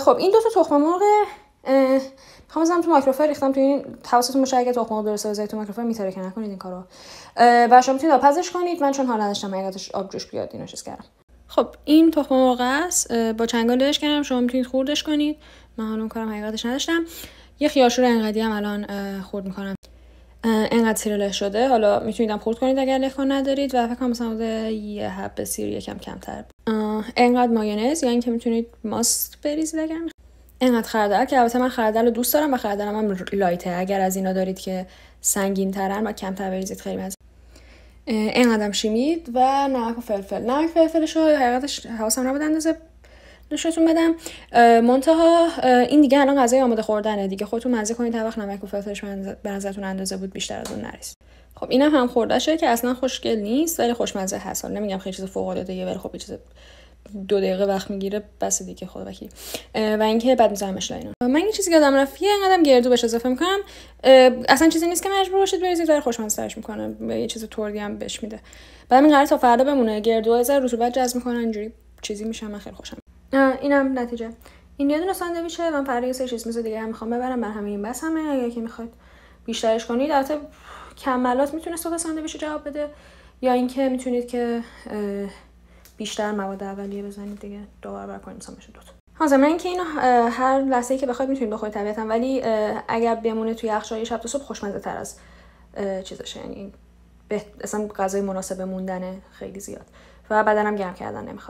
خب این 2 تا تخم مرغ میخوام بزنم تو مایکروفر ریختم تو این. حواستون باشه اگه تخم مرغ درست بذارید تو مایکروفر میتره که نکنید این کارو. و شما میتونید آبپزش کنید. من چون حالا نداشتم حقیقتش آب جوش بیاد اینو چیز کردم. خب این تخم مرغ است، با چنگالش کردم. شما میتونید خوردش کنید. من حالا اون کارم حقیقتش نداشتم. یه خیارشور انقدی هم الان خورد میکنم. انقدر سیر له شده. حالا میتونید هم خورد کنید اگر لهکن ندارید و فکر کنم مثلا یه حب سیر یکم کمتر. انقدر مایونز یا اینکه میتونید ماست بریزید اگر انقدر خردل، که البته من خردل رو دوست دارم و خردلم هم لایته. اگر از اینا دارید که سنگین ترن و کمتر بریزید خیلی مزه. انقدرم شیمید و نمک و فلفل. نمک فلفلش رو حقیقتش حواسم نبود اندازه نشونتون بدم. منتها این دیگه الان غذای آماده خوردنه دیگه، خودتون مزه کنید. هر وقت نمک و فلفلش به نظرتون اندازه بود بیشتر از اون نریز. خب اینم هم خوردهشه که اصلا خوشگل نیست ولی خوشمزه هست. نمیگم خیلی چیز فوق العاده ای ولی خب یه چیز 2 دقیقه وقت میگیره بس دیگه خدا وکیل. و اینکه بعد میذارمش لاینا. من یه چیزی که یادم رفت اینقدرم گردو بهش اضافه میکنم. اصلا چیزی نیست که مجبور باشید بریزید ولی خوشمزه ترش میکنه. یه چیز تردی هم بهش میده. بعد این قرار تا فردا بمونه. گردو از رطوبت جذب میکنه اینجوری چیزی میشه. من خیلی خوشم. اینم نتیجه. این یه دونه ساندویچه. من فردا یه سری چیز دیگه هم میخوام ببرم. من همین بس همه. اگه که میخواید بیشترش کنید البته کمالات میتونه صبح ساندویچ جواب بده یا اینکه میتونید که بیشتر مواد اولیه بزنید دیگه. 2 برابر کنید مثلا بشه 2 تا. حاضر اینکه اینو هر لحظه‌ای که بخواید میتونید بخورید طبیعتا، ولی اگر بمونه توی یخچال شب تا صبح خوشمزه تر از چیزشه. یعنی اصلا غذای مناسب موندنه خیلی زیاد و بدنم گرم کردن نمیخواد.